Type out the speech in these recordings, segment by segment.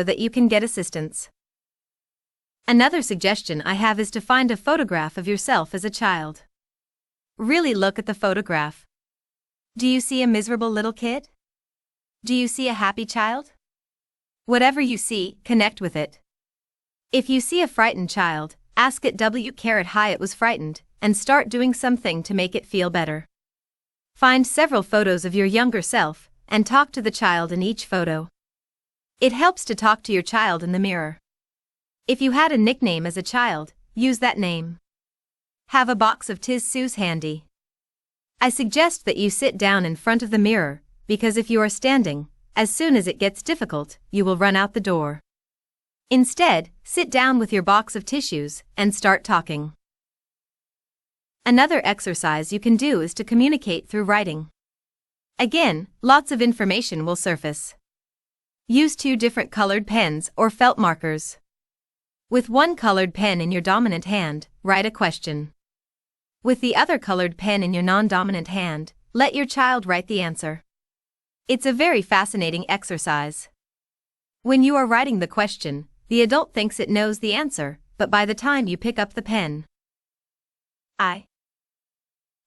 that you can get assistance. Another suggestion I have is to find a photograph of yourself as a child. Really look at the photograph. Do you see a miserable little kid? Do you see a happy child? Whatever you see, connect with it. If you see a frightened child, ask it how it was frightened, and start doing something to make it feel better. Find several photos of your younger self, and talk to the child in each photo. It helps to talk to your child in the mirror. If you had a nickname as a child, use that name. Have a box of tissues handy. I suggest that you sit down in front of the mirror, because if you are standing, as soon as it gets difficult, you will run out the door. Instead, sit down with your box of tissues and start talking. Another exercise you can do is to communicate through writing. Again, lots of information will surface. Use 2 different colored pens or felt markers. With one colored pen in your dominant hand, write a question. With the other colored pen in your non-dominant hand, let your child write the answer. It's a very fascinating exercise. When you are writing the question, the adult thinks it knows the answer, but by the time you pick up the pen,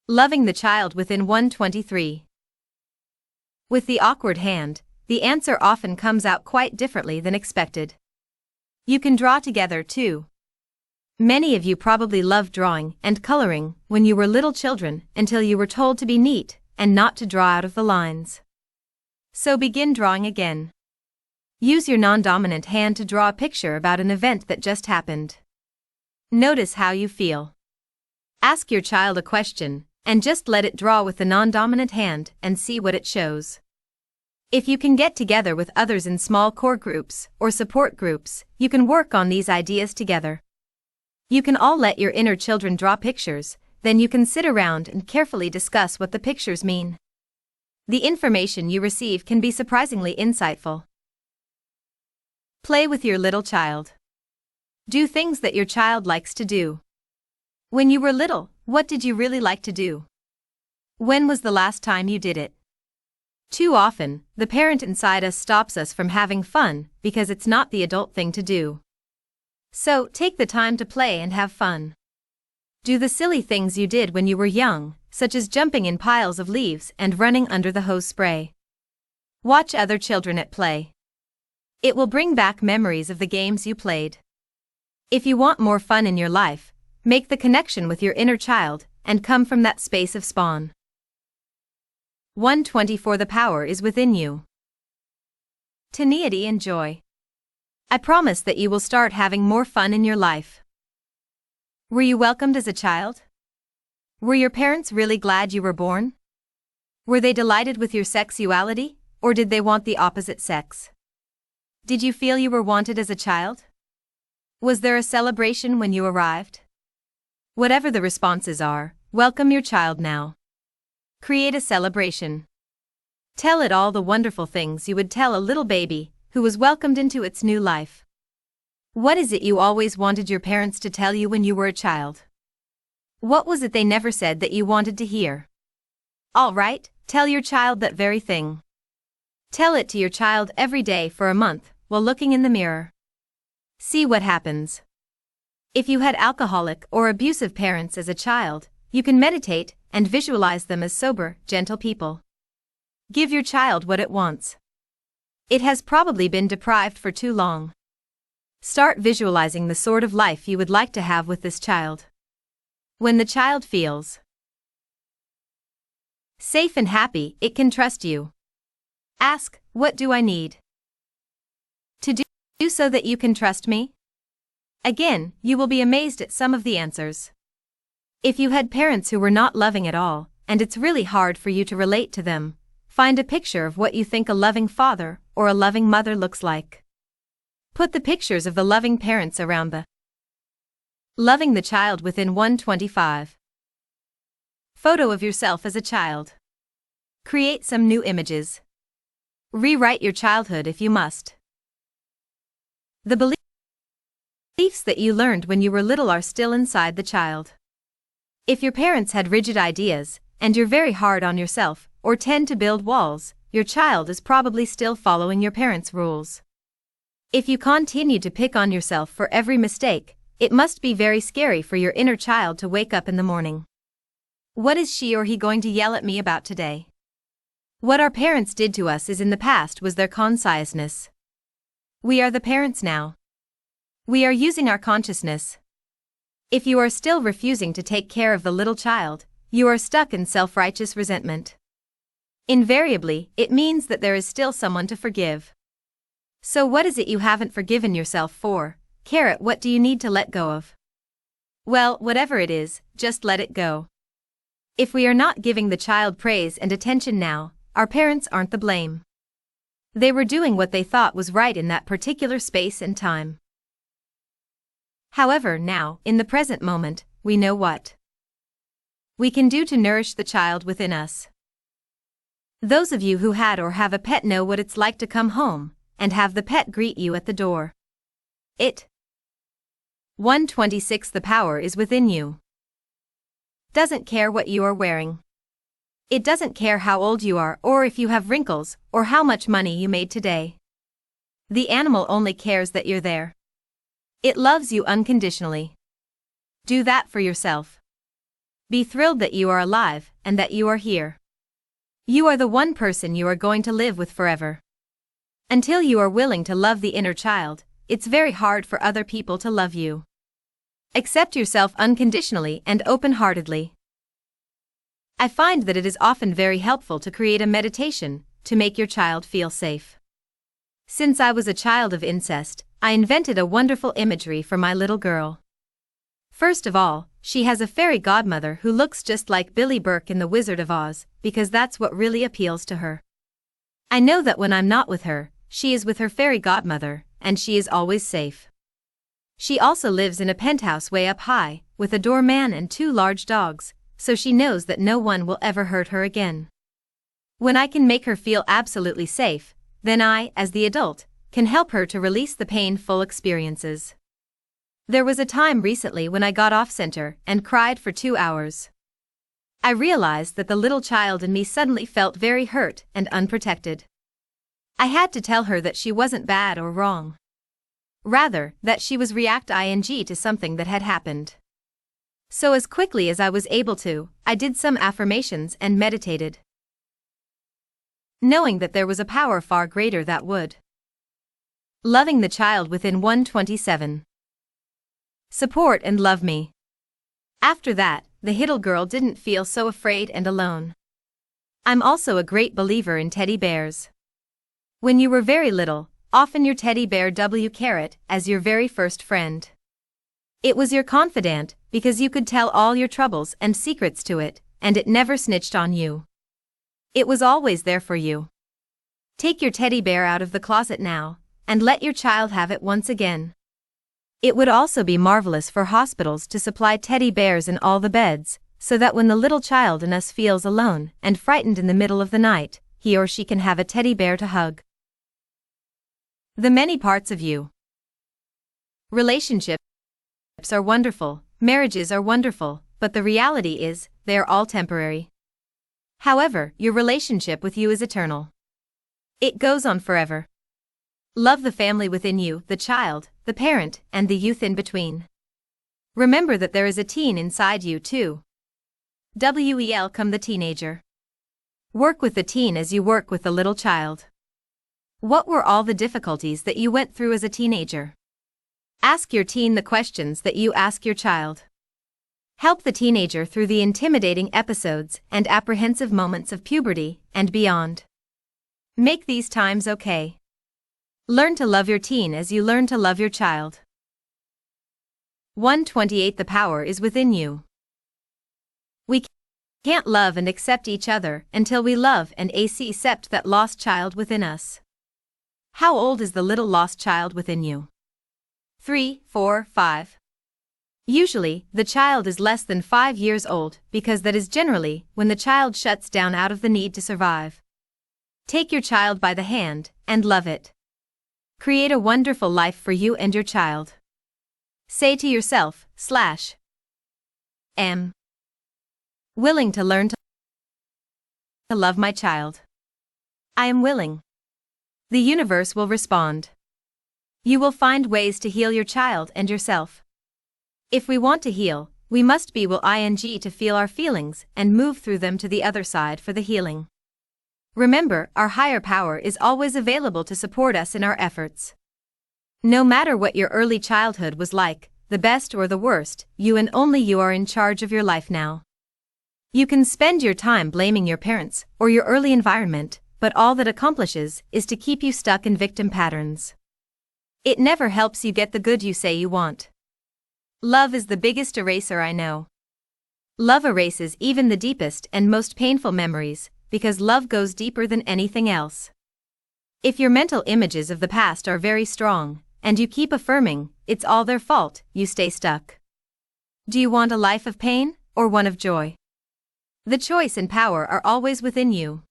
loving the child within 123. With the awkward hand, the answer often comes out quite differently than expected. You can draw together too. Many of you probably loved drawing and coloring when you were little children until you were told to be neat and not to draw out of the lines. So begin drawing again. Use your non-dominant hand to draw a picture about an event that just happened. Notice how you feel. Ask your child a question, and just let it draw with the non-dominant hand and see what it shows. If you can get together with others in small core groups or support groups, you can work on these ideas together. You can all let your inner children draw pictures, then you can sit around and carefully discuss what the pictures mean. The information you receive can be surprisingly insightful. Play with your little child. Do things that your child likes to do. When you were little, what did you really like to do? When was the last time you did it? Too often, the parent inside us stops us from having fun because it's not the adult thing to do. So, take the time to play and have fun. Do the silly things you did when you were young, such as jumping in piles of leaves and running under the hose spray. Watch other children at play. It will bring back memories of the games you played. If you want more fun in your life, make the connection with your inner child and come from that space of spawn. 124 The power is within you. Tenuity and joy. I promise that you will start having more fun in your life. Were you welcomed as a child? Were your parents really glad you were born? Were they delighted with your sexuality, or did they want the opposite sex? Did you feel you were wanted as a child? Was there a celebration when you arrived? Whatever the responses are, welcome your child now. Create a celebration. Tell it all the wonderful things you would tell a little baby who was welcomed into its new life. What is it you always wanted your parents to tell you when you were a child? What was it they never said that you wanted to hear? All right, tell your child that very thing. Tell it to your child every day for a month while looking in the mirror. See what happens. If you had alcoholic or abusive parents as a child, you can meditate and visualize them as sober, gentle people. Give your child what it wants. It has probably been deprived for too long. Start visualizing the sort of life you would like to have with this child. When the child feels safe and happy, it can trust you. Ask, what do I need to do so that you can trust me? Again, you will be amazed at some of the answers. If you had parents who were not loving at all, and it's really hard for you to relate to them, find a picture of what you think a loving father or a loving mother looks like. Put the pictures of the loving parents around the loving the child within 125. Photo of yourself as a child. Create some new images. Rewrite your childhood if you must. The beliefs that you learned when you were little are still inside the child. If your parents had rigid ideas, and you're very hard on yourself, or tend to build walls, your child is probably still following your parents' rules. If you continue to pick on yourself for every mistake, it must be very scary for your inner child to wake up in the morning. What is she or he going to yell at me about today? What our parents did to us is in the past was their consciousness. We are the parents now. We are using our consciousness. If you are still refusing to take care of the little child, you are stuck in self-righteous resentment. Invariably, it means that there is still someone to forgive. So what is it you haven't forgiven yourself for? What do you need to let go of? Well, whatever it is, just let it go. If we are not giving the child praise and attention now, our parents aren't the blame. They were doing what they thought was right in that particular space and time. However, now, in the present moment, we know what we can do to nourish the child within us. Those of you who had or have a pet know what it's like to come home and have the pet greet you at the door. 126 The power is within you. Doesn't care what you are wearing. It doesn't care how old you are or if you have wrinkles or how much money you made today. The animal only cares that you're there. It loves you unconditionally. Do that for yourself. Be thrilled that you are alive and that you are here. You are the one person you are going to live with forever. Until you are willing to love the inner child, it's very hard for other people to love you. Accept yourself unconditionally and open-heartedly. I find that it is often very helpful to create a meditation to make your child feel safe. Since I was a child of incest, I invented a wonderful imagery for my little girl. First of all, she has a fairy godmother who looks just like Billy Burke in The Wizard of Oz, because that's what really appeals to her. I know that when I'm not with her, she is with her fairy godmother, and she is always safe. She also lives in a penthouse way up high, with a doorman and 2 large dogs, so she knows that no one will ever hurt her again. When I can make her feel absolutely safe, then I, as the adult, can help her to release the painful experiences. There was a time recently when I got off center and cried for 2 hours. I realized that the little child in me suddenly felt very hurt and unprotected. I had to tell her that she wasn't bad or wrong. Rather, that she was reacting to something that had happened. So as quickly as I was able to, I did some affirmations and meditated, knowing that there was a power far greater that would. Loving the child within 127. Support and love me. After that, the little girl didn't feel so afraid and alone. I'm also a great believer in teddy bears. When you were very little, often your teddy bear as your very first friend. It was your confidant, because you could tell all your troubles and secrets to it, and it never snitched on you. It was always there for you. Take your teddy bear out of the closet now, and let your child have it once again. It would also be marvelous for hospitals to supply teddy bears in all the beds, so that when the little child in us feels alone and frightened in the middle of the night, he or she can have a teddy bear to hug. The many parts of you. Relationships are wonderful, marriages are wonderful, but the reality is, they are all temporary. However, your relationship with you is eternal. It goes on forever. Love the family within you, the child, the parent, and the youth in between. Remember that there is a teen inside you too. Welcome the teenager. Work with the teen as you work with the little child. What were all the difficulties that you went through as a teenager? Ask your teen the questions that you ask your child. Help the teenager through the intimidating episodes and apprehensive moments of puberty and beyond. Make these times okay. Learn to love your teen as you learn to love your child. 128 The power is within you. We can't love and accept each other until we love and accept that lost child within us. How old is the little lost child within you? 3, 4, 5. Usually, the child is less than 5 years old because that is generally when the child shuts down out of the need to survive. Take your child by the hand and love it. Create a wonderful life for you and your child. Say to yourself, am willing to learn to love my child. I am willing. The universe will respond. You will find ways to heal your child and yourself. If we want to heal, we must be willing to feel our feelings and move through them to the other side for the healing. Remember, our higher power is always available to support us in our efforts. No matter what your early childhood was like, the best or the worst, you and only you are in charge of your life now. You can spend your time blaming your parents or your early environment, but all that accomplishes is to keep you stuck in victim patterns. It never helps you get the good you say you want. Love is the biggest eraser I know. Love erases even the deepest and most painful memories, because love goes deeper than anything else. If your mental images of the past are very strong, and you keep affirming, it's all their fault, you stay stuck. Do you want a life of pain, or one of joy? The choice and power are always within you.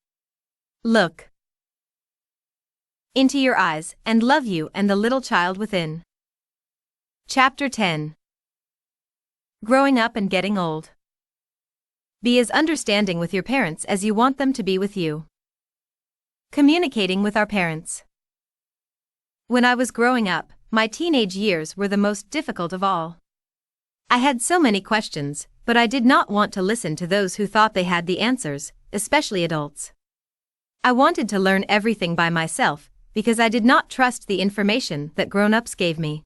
Look into your eyes and love you and the little child within. Chapter 10. Growing up and getting old. Be as understanding with your parents as you want them to be with you. Communicating with our parents. When I was growing up, my teenage years were the most difficult of all. I had so many questions, but I did not want to listen to those who thought they had the answers, especially adults. I wanted to learn everything by myself, because I did not trust the information that grown-ups gave me.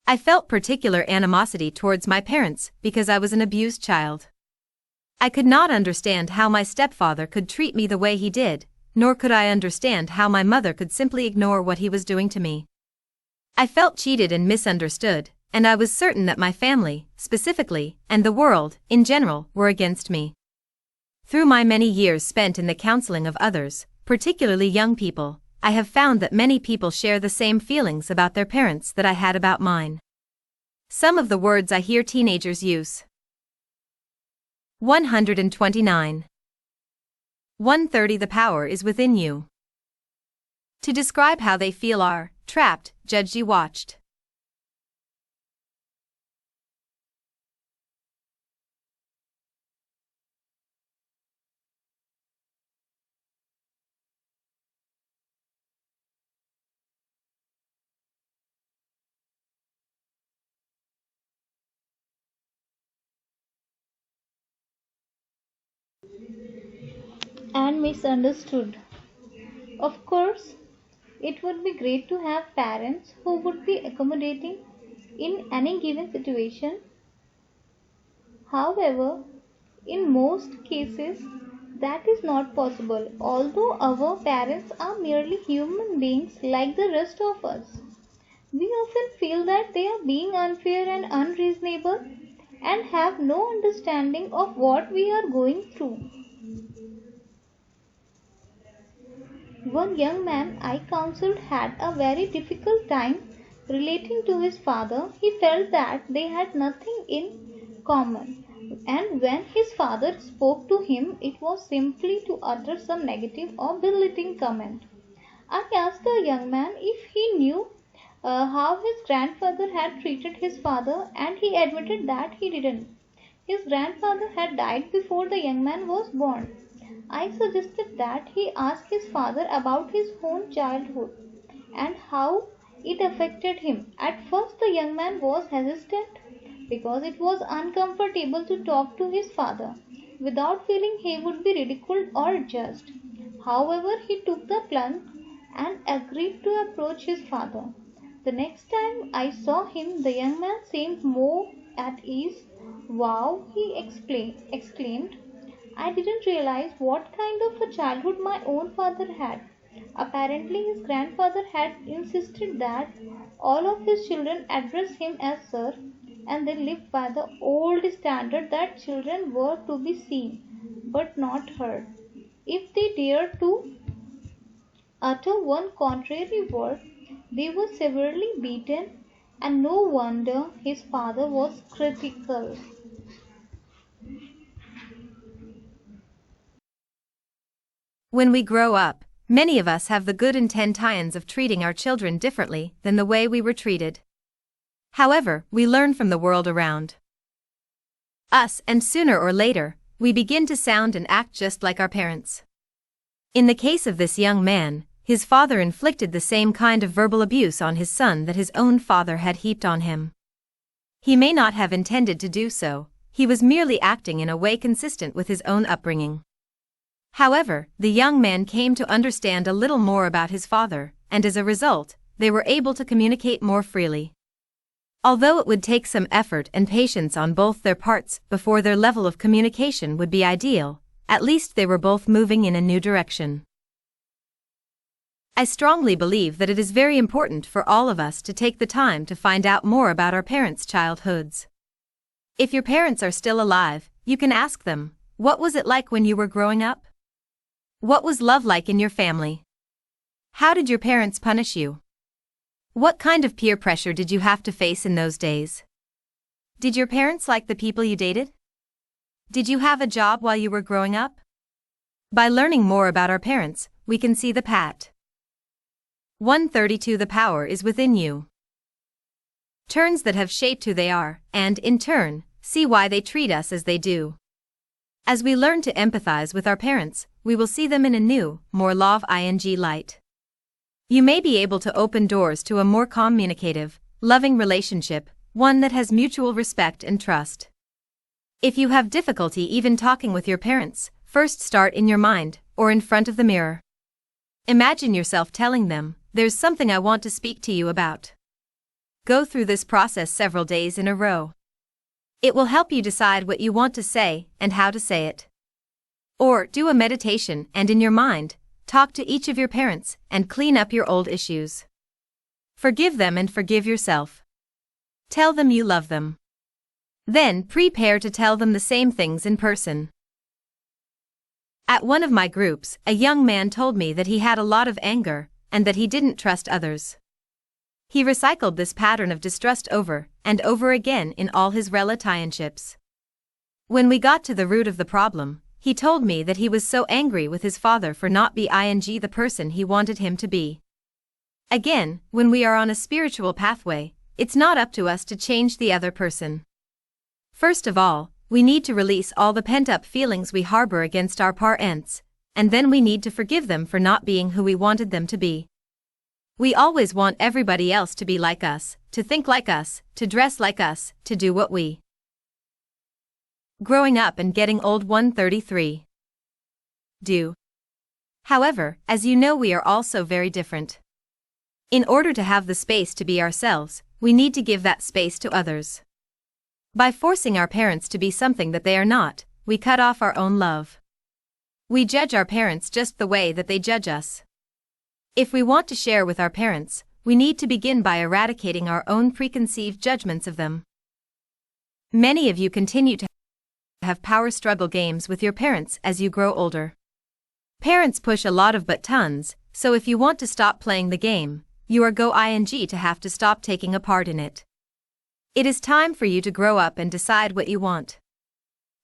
I felt particular animosity towards my parents because I was an abused child. I could not understand how my stepfather could treat me the way he did, nor could I understand how my mother could simply ignore what he was doing to me. I felt cheated and misunderstood, and I was certain that my family, specifically, and the world, in general, were against me. Through my many years spent in the counseling of others, particularly young people, I have found that many people share the same feelings about their parents that I had about mine. Some of the words I hear teenagers use. 129. 130. The power is within you. To describe how they feel are, trapped, judged, you watched. And misunderstood. Of course, it would be great to have parents who would be accommodating in any given situation. However, in most cases, that is not possible. Although our parents are merely human beings like the rest of us, we often feel that they are being unfair and unreasonable and have no understanding of what we are going through. One young man I counseled had a very difficult time relating to his father. He felt that they had nothing in common, and when his father spoke to him, it was simply to utter some negative or belittling comment. I asked the young man if he knew how his grandfather had treated his father, and he admitted that he didn't. His grandfather had died before the young man was born. I suggested that he ask his father about his own childhood and how it affected him. At first, the young man was hesitant because it was uncomfortable to talk to his father without feeling he would be ridiculed or judged. However, he took the plunge and agreed to approach his father. The next time I saw him, the young man seemed more at ease. Wow, he exclaimed. I didn't realize what kind of a childhood my own father had. Apparently, his grandfather had insisted that all of his children address him as sir, and they lived by the old standard that children were to be seen but not heard. If they dared to utter one contrary word, they were severely beaten, and no wonder his father was critical. When we grow up, many of us have the good intentions of treating our children differently than the way we were treated. However, we learn from the world around us, and sooner or later, we begin to sound and act just like our parents. In the case of this young man, his father inflicted the same kind of verbal abuse on his son that his own father had heaped on him. He may not have intended to do so, he was merely acting in a way consistent with his own upbringing. However, the young man came to understand a little more about his father, and as a result, they were able to communicate more freely. Although it would take some effort and patience on both their parts before their level of communication would be ideal, at least they were both moving in a new direction. I strongly believe that it is very important for all of us to take the time to find out more about our parents' childhoods. If your parents are still alive, you can ask them, what was it like when you were growing up? What was love like in your family? How did your parents punish you? What kind of peer pressure did you have to face in those days? Did your parents like the people you dated? Did you have a job while you were growing up? By learning more about our parents, we can see the pat. 132 The power is within you. Turns that have shaped who they are, and, in turn, see why they treat us as they do. As we learn to empathize with our parents, we will see them in a new, more love-ing light. You may be able to open doors to a more communicative, loving relationship, one that has mutual respect and trust. If you have difficulty even talking with your parents, first start in your mind, or in front of the mirror. Imagine yourself telling them, "There's something I want to speak to you about." Go through this process several days in a row. It will help you decide what you want to say and how to say it. Or do a meditation and in your mind, talk to each of your parents and clean up your old issues. Forgive them and forgive yourself. Tell them you love them. Then prepare to tell them the same things in person. At one of my groups, a young man told me that he had a lot of anger and that he didn't trust others. He recycled this pattern of distrust over and over again in all his relationships. When we got to the root of the problem, he told me that he was so angry with his father for not being the person he wanted him to be. Again, when we are on a spiritual pathway, it's not up to us to change the other person. First of all, we need to release all the pent-up feelings we harbor against our parents, and then we need to forgive them for not being who we wanted them to be. We always want everybody else to be like us, to think like us, to dress like us, to do what we. Growing up and getting old 133. Do. However, as you know, we are all so very different. In order to have the space to be ourselves, we need to give that space to others. By forcing our parents to be something that they are not, we cut off our own love. We judge our parents just the way that they judge us. If we want to share with our parents, we need to begin by eradicating our own preconceived judgments of them. Many of you continue to have power struggle games with your parents as you grow older. Parents push a lot of buttons, so if you want to stop playing the game, you are going to have to stop taking a part in it. It is time for you to grow up and decide what you want.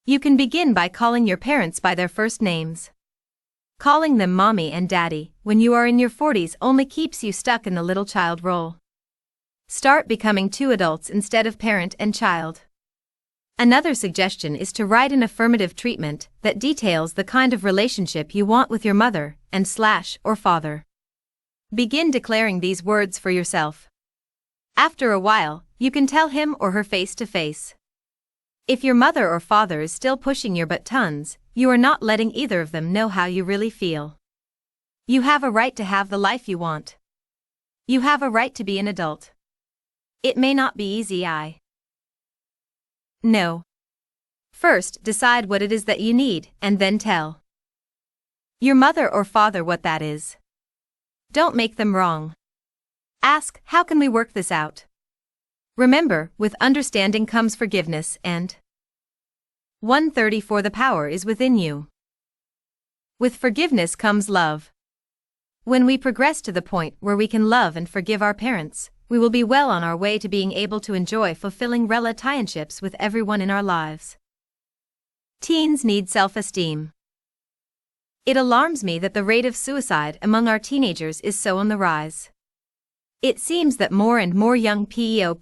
You can begin by calling your parents by their first names. Calling them mommy and daddy when you are in your 40s only keeps you stuck in the little child role. Start becoming two adults instead of parent and child. Another suggestion is to write an affirmative treatment that details the kind of relationship you want with your mother and/or father. Begin declaring these words for yourself. After a while, you can tell him or her face to face. If your mother or father is still pushing your buttons, you are not letting either of them know how you really feel. You have a right to have the life you want. You have a right to be an adult. It may not be easy, No. First, decide what it is that you need, and then tell your mother or father what that is. Don't make them wrong. Ask, how can we work this out? Remember, with understanding comes forgiveness and 134 The power is within you. With forgiveness comes love. When we progress to the point where we can love and forgive our parents, we will be well on our way to being able to enjoy fulfilling relationships with everyone in our lives. Teens need self-esteem. It alarms me that the rate of suicide among our teenagers is so on the rise. It seems that more and more young people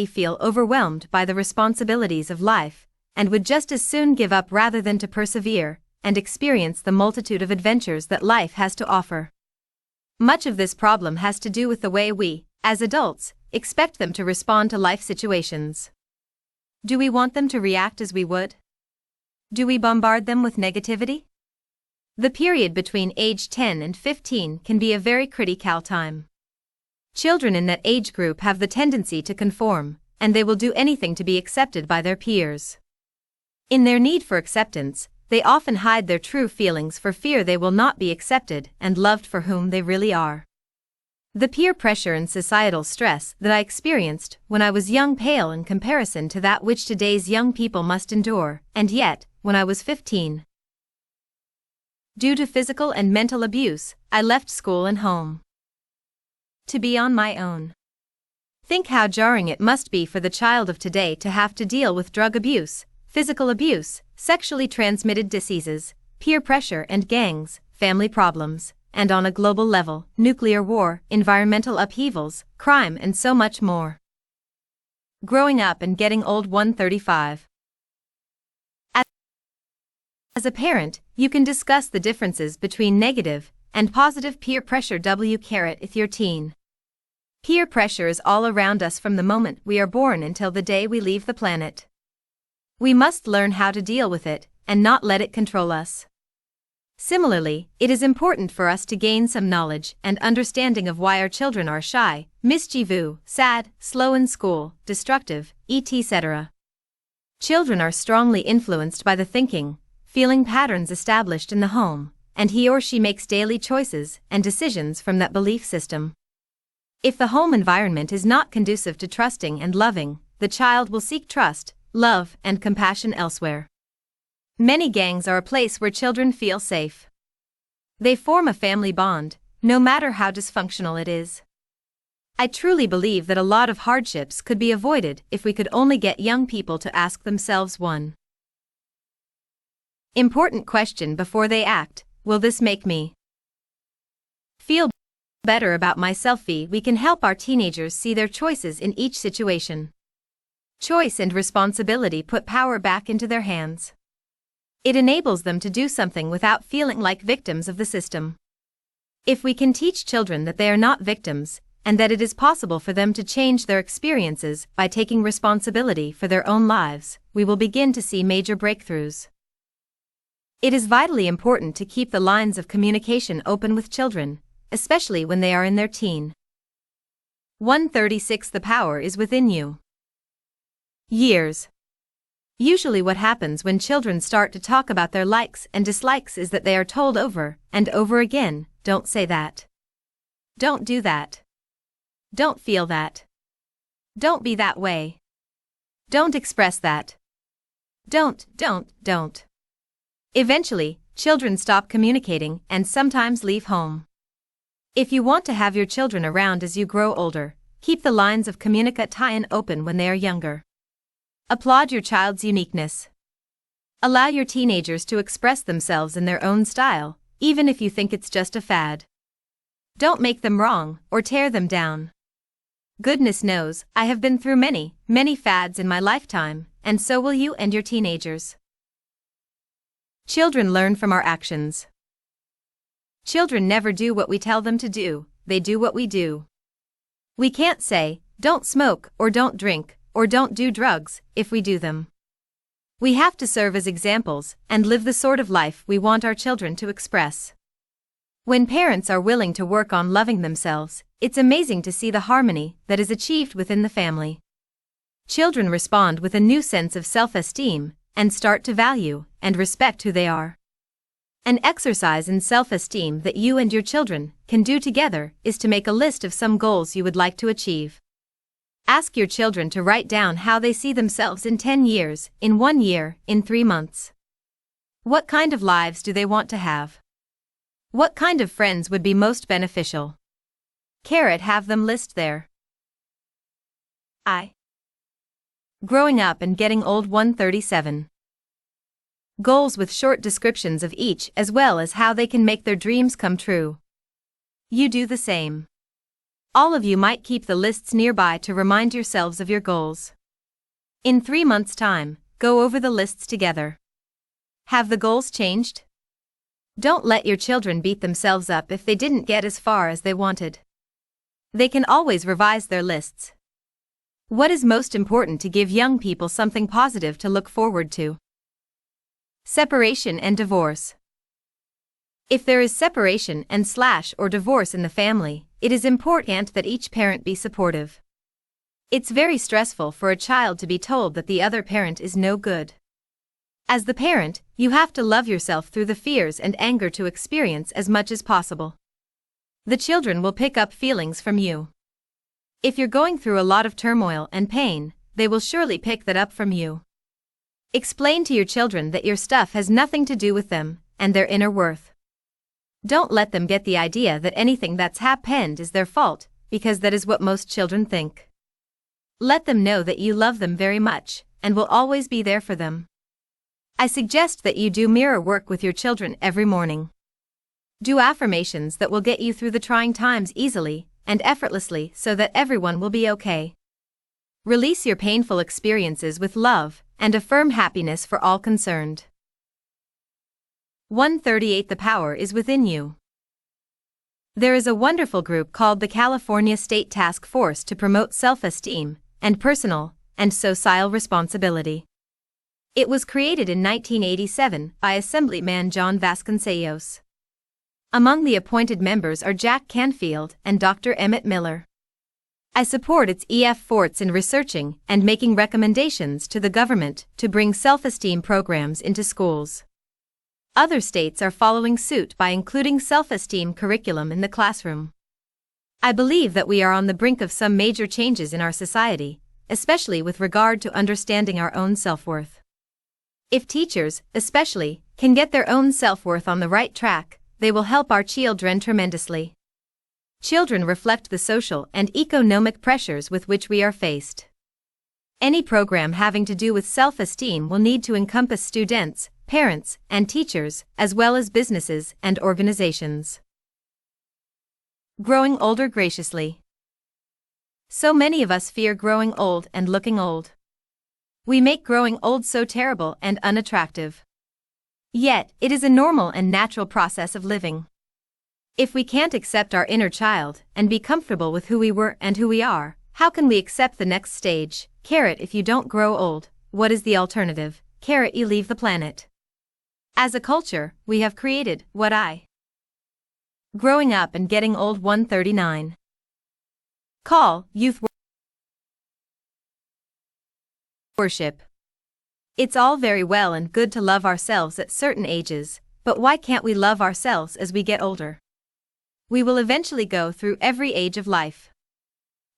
feel overwhelmed by the responsibilities of life, and would just as soon give up rather than to persevere and experience the multitude of adventures that life has to offer. Much of this problem has to do with the way we, as adults, expect them to respond to life situations. Do we want them to react as we would? Do we bombard them with negativity? The period between age 10 and 15 can be a very critical time. Children in that age group have the tendency to conform, and they will do anything to be accepted by their peers. In their need for acceptance, they often hide their true feelings for fear they will not be accepted and loved for whom they really are. The peer pressure and societal stress that I experienced when I was young pale in comparison to that which today's young people must endure, and yet, when I was 15, due to physical and mental abuse, I left school and home to be on my own. Think how jarring it must be for the child of today to have to deal with drug abuse, physical abuse, sexually transmitted diseases, peer pressure and gangs, family problems, and on a global level, nuclear war, environmental upheavals, crime and so much more. Growing up and getting old. 135. As a parent, you can discuss the differences between negative and positive peer pressure. If you're teen. Peer pressure is all around us from the moment we are born until the day we leave the planet. We must learn how to deal with it and not let it control us. Similarly, it is important for us to gain some knowledge and understanding of why our children are shy, mischievous, sad, slow in school, destructive, etc. Children are strongly influenced by the thinking, feeling patterns established in the home, and he or she makes daily choices and decisions from that belief system. If the home environment is not conducive to trusting and loving, the child will seek trust, love, and compassion elsewhere. Many gangs are a place where children feel safe. They form a family bond, no matter how dysfunctional it is. I truly believe that a lot of hardships could be avoided if we could only get young people to ask themselves one important question before they act: will this make me feel better about myself? We can help our teenagers see their choices in each situation. Choice and responsibility put power back into their hands. It enables them to do something without feeling like victims of the system. If we can teach children that they are not victims, and that it is possible for them to change their experiences by taking responsibility for their own lives, we will begin to see major breakthroughs. It is vitally important to keep the lines of communication open with children, especially when they are in their teen. 136. The power is within you. Years. Usually what happens when children start to talk about their likes and dislikes is that they are told over and over again, don't say that. Don't do that. Don't feel that. Don't be that way. Don't express that. Don't. Eventually, children stop communicating and sometimes leave home. If you want to have your children around as you grow older, keep the lines of communication open when they are younger. Applaud your child's uniqueness. Allow your teenagers to express themselves in their own style, even if you think it's just a fad. Don't make them wrong or tear them down. Goodness knows, I have been through many fads in my lifetime, and so will you and your teenagers. Children learn from our actions. Children never do what we tell them to do, they do what we do. We can't say, don't smoke or don't drink or don't do drugs, if we do them. We have to serve as examples and live the sort of life we want our children to express. When parents are willing to work on loving themselves, it's amazing to see the harmony that is achieved within the family. Children respond with a new sense of self-esteem and start to value and respect who they are. An exercise in self-esteem that you and your children can do together is to make a list of some goals you would like to achieve. Ask your children to write down how they see themselves in 10 years, in 1 year, in 3 months. What kind of lives do they want to have? What kind of friends would be most beneficial? Have them list their growing up and getting old. 137. Goals with short descriptions of each as well as how they can make their dreams come true. You do the same. All of you might keep the lists nearby to remind yourselves of your goals. In 3 months' time, go over the lists together. Have the goals changed? Don't let your children beat themselves up if they didn't get as far as they wanted. They can always revise their lists. What is most important to give young people something positive to look forward to? Separation and divorce. If there is separation and or divorce in the family, it is important that each parent be supportive. It's very stressful for a child to be told that the other parent is no good. As the parent, you have to love yourself through the fears and anger to experience as much as possible. The children will pick up feelings from you. If you're going through a lot of turmoil and pain, they will surely pick that up from you. Explain to your children that your stuff has nothing to do with them and their inner worth. Don't let them get the idea that anything that's happened is their fault, because that is what most children think. Let them know that you love them very much and will always be there for them. I suggest that you do mirror work with your children every morning. Do affirmations that will get you through the trying times easily and effortlessly so that everyone will be okay. Release your painful experiences with love and affirm happiness for all concerned. 138 The power is within you. There is a wonderful group called the California State Task Force to promote self-esteem and personal and social responsibility. It was created in 1987 by Assemblyman John Vasconcellos. Among the appointed members are Jack Canfield and Dr. Emmett Miller. I support its efforts in researching and making recommendations to the government to bring self-esteem programs into schools. Other states are following suit by including self-esteem curriculum in the classroom. I believe that we are on the brink of some major changes in our society, especially with regard to understanding our own self-worth. If teachers, especially, can get their own self-worth on the right track, they will help our children tremendously. Children reflect the social and economic pressures with which we are faced. Any program having to do with self-esteem will need to encompass students, parents, and teachers, as well as businesses and organizations. Growing older graciously. So many of us fear growing old and looking old. We make growing old so terrible and unattractive. Yet, it is a normal and natural process of living. If we can't accept our inner child and be comfortable with who we were and who we are, how can we accept the next stage? If you don't grow old, what is the alternative? You leave the planet. As a culture, we have created what I growing up and getting old 139. Call youth worship. It's all very well and good to love ourselves at certain ages, but why can't we love ourselves as we get older? We will eventually go through every age of life.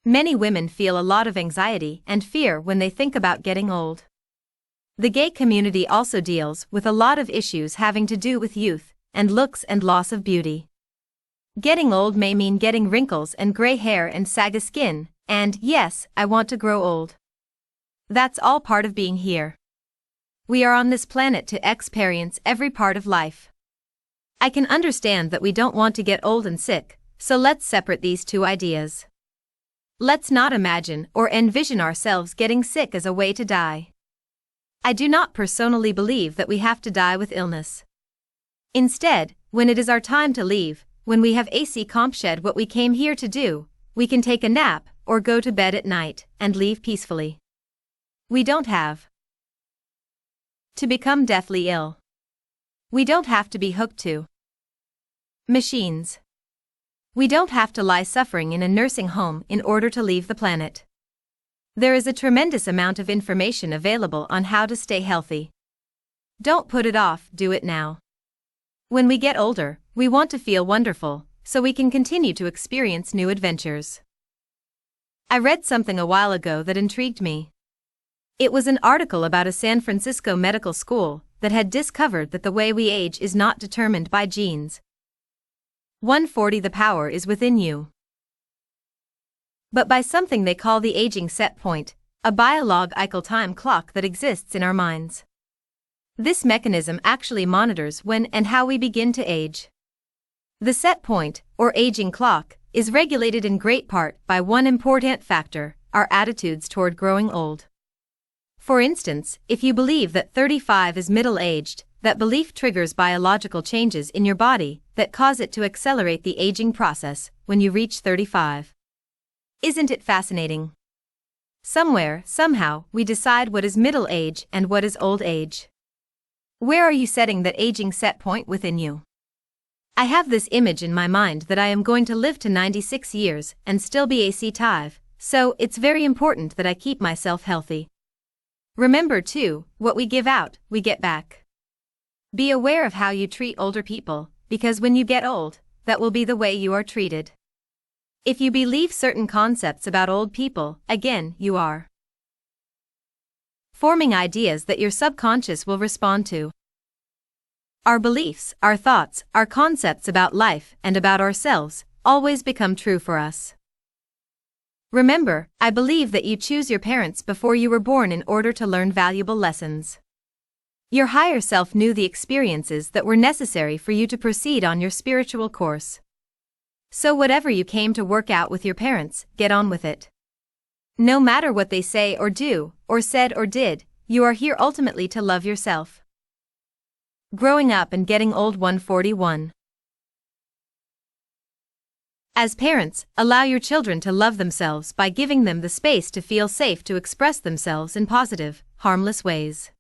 Many women feel a lot of anxiety and fear when they think about getting old. The gay community also deals with a lot of issues having to do with youth and looks and loss of beauty. Getting old may mean getting wrinkles and gray hair and saggy skin, and yes, I want to grow old. That's all part of being here. We are on this planet to experience every part of life. I can understand that we don't want to get old and sick, so let's separate these two ideas. Let's not imagine or envision ourselves getting sick as a way to die. I do not personally believe that we have to die with illness. Instead, when it is our time to leave, when we have accomplished what we came here to do, we can take a nap or go to bed at night and leave peacefully. We don't have to become deathly ill. We don't have to be hooked to machines. We don't have to lie suffering in a nursing home in order to leave the planet. There is a tremendous amount of information available on how to stay healthy. Don't put it off, do it now. When we get older, we want to feel wonderful, so we can continue to experience new adventures. I read something a while ago that intrigued me. It was an article about a San Francisco medical school that had discovered that the way we age is not determined by genes. 140 The power is within you, but by something they call the aging set point, a biological time clock that exists in our minds. This mechanism actually monitors when and how we begin to age. The set point, or aging clock, is regulated in great part by one important factor: our attitudes toward growing old. For instance, if you believe that 35 is middle-aged, that belief triggers biological changes in your body that cause it to accelerate the aging process when you reach 35. Isn't it fascinating? Somewhere, somehow, we decide what is middle age and what is old age. Where are you setting that aging set point within you? I have this image in my mind that I am going to live to 96 years and still be active, so it's very important that I keep myself healthy. Remember too, what we give out, we get back. Be aware of how you treat older people, because when you get old, that will be the way you are treated. If you believe certain concepts about old people, again, you are forming ideas that your subconscious will respond to. Our beliefs, our thoughts, our concepts about life and about ourselves always become true for us. Remember, I believe that you choose your parents before you were born in order to learn valuable lessons. Your higher self knew the experiences that were necessary for you to proceed on your spiritual course. So whatever you came to work out with your parents, get on with it. No matter what they say or do, or said or did, you are here ultimately to love yourself. Growing up and getting old. 141. As parents, allow your children to love themselves by giving them the space to feel safe to express themselves in positive, harmless ways.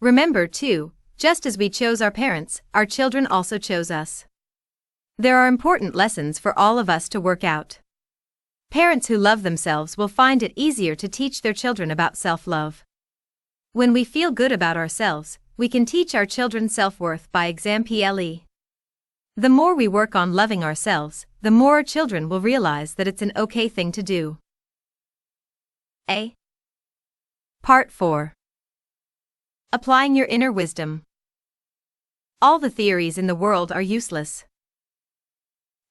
Remember too, just as we chose our parents, our children also chose us. There are important lessons for all of us to work out. Parents who love themselves will find it easier to teach their children about self-love. When we feel good about ourselves, we can teach our children self-worth by example. The more we work on loving ourselves, the more our children will realize that it's an okay thing to do. Part 4. Applying your inner wisdom. All the theories in the world are useless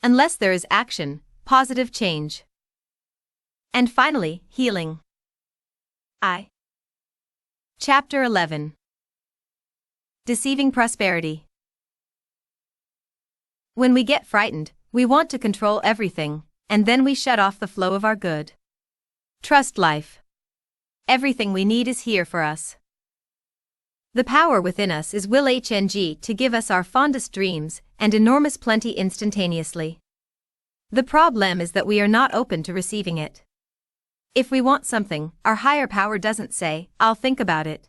unless there is action, positive change. And finally, healing. Chapter 11. Deceiving prosperity. When we get frightened, we want to control everything, and then we shut off the flow of our good. Trust life. Everything we need is here for us. The power within us is will to give us our fondest dreams and enormous plenty instantaneously. The problem is that we are not open to receiving it. If we want something, our higher power doesn't say, "I'll think about it."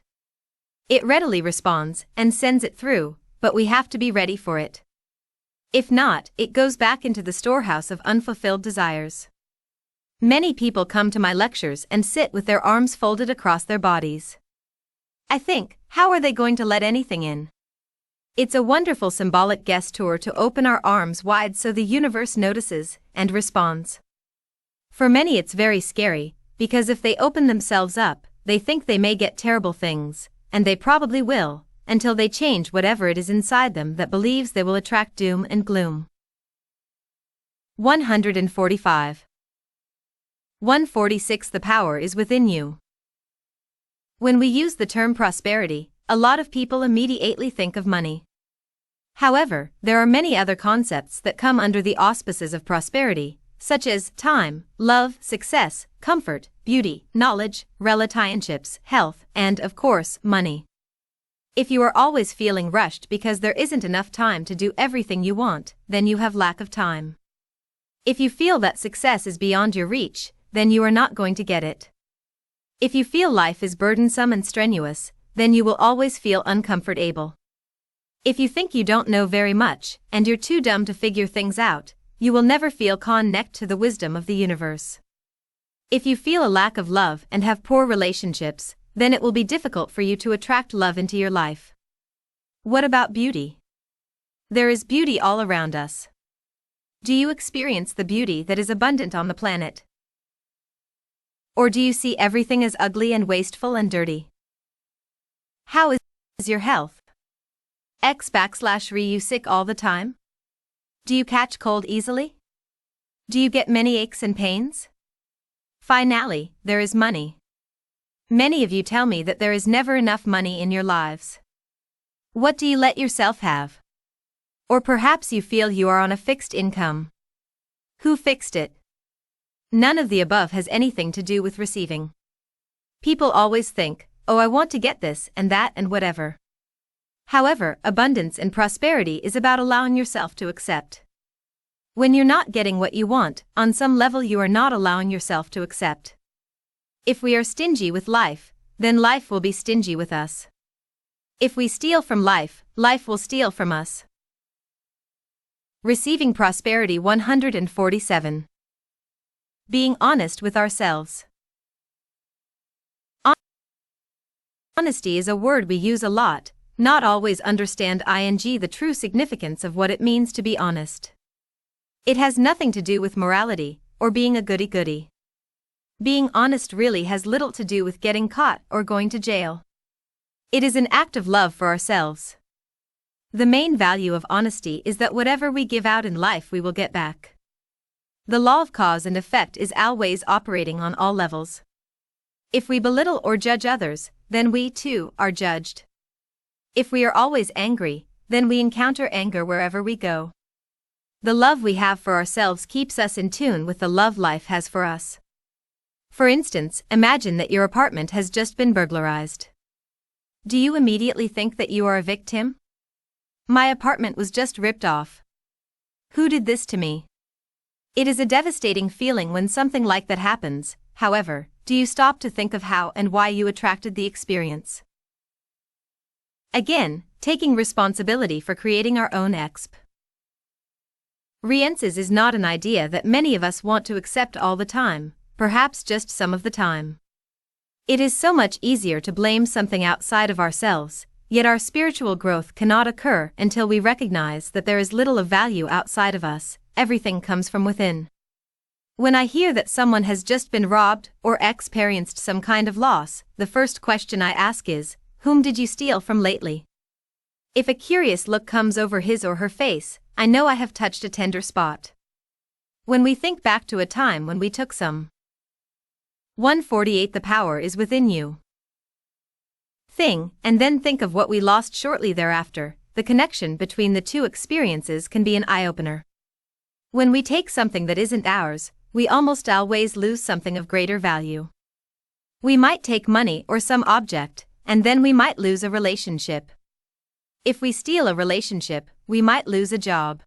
It readily responds and sends it through, but we have to be ready for it. If not, it goes back into the storehouse of unfulfilled desires. Many people come to my lectures and sit with their arms folded across their bodies. I think, how are they going to let anything in? It's a wonderful symbolic guest tour to open our arms wide so the universe notices and responds. For many it's very scary, because if they open themselves up, they think they may get terrible things, and they probably will, until they change whatever it is inside them that believes they will attract doom and gloom. 145. 146. The power is within you. When we use the term prosperity, a lot of people immediately think of money. However, there are many other concepts that come under the auspices of prosperity, such as time, love, success, comfort, beauty, knowledge, relationships, health, and, of course, money. If you are always feeling rushed because there isn't enough time to do everything you want, then you have lack of time. If you feel that success is beyond your reach, then you are not going to get it. If you feel life is burdensome and strenuous, then you will always feel uncomfortable. If you think you don't know very much, and you're too dumb to figure things out, you will never feel connect to the wisdom of the universe. If you feel a lack of love and have poor relationships, then it will be difficult for you to attract love into your life. What about beauty? There is beauty all around us. Do you experience the beauty that is abundant on the planet? Or do you see everything as ugly and wasteful and dirty? How is your health? Are you sick all the time? Do you catch cold easily? Do you get many aches and pains? Finally, there is money. Many of you tell me that there is never enough money in your lives. What do you let yourself have? Or perhaps you feel you are on a fixed income. Who fixed it? None of the above has anything to do with receiving. People always think, "Oh, I want to get this and that and whatever." However, abundance and prosperity is about allowing yourself to accept. When you're not getting what you want, on some level you are not allowing yourself to accept. If we are stingy with life, then life will be stingy with us. If we steal from life, life will steal from us. Receiving prosperity 147. Being honest with ourselves. Honesty is a word we use a lot, not always understand the true significance of what it means to be honest. It has nothing to do with morality, or being a goody-goody. Being honest really has little to do with getting caught or going to jail. It is an act of love for ourselves. The main value of honesty is that whatever we give out in life we will get back. The law of cause and effect is always operating on all levels. If we belittle or judge others, then we, too, are judged. If we are always angry, then we encounter anger wherever we go. The love we have for ourselves keeps us in tune with the love life has for us. For instance, imagine that your apartment has just been burglarized. Do you immediately think that you are a victim? My apartment was just ripped off. Who did this to me? It is a devastating feeling when something like that happens. However, do you stop to think of how and why you attracted the experience? Again, taking responsibility for creating our own experiences is not an idea that many of us want to accept all the time, perhaps just some of the time. It is so much easier to blame something outside of ourselves, yet our spiritual growth cannot occur until we recognize that there is little of value outside of us, everything comes from within. When I hear that someone has just been robbed or experienced some kind of loss, the first question I ask is, whom did you steal from lately? If a curious look comes over his or her face, I know I have touched a tender spot. When we think back to a time when we took some 148, the power is within you thing, and then think of what we lost shortly thereafter. The connection between the two experiences can be an eye-opener. When we take something that isn't ours, we almost always lose something of greater value. We might take money or some object, and then we might lose a relationship. If we steal a relationship, we might lose a job.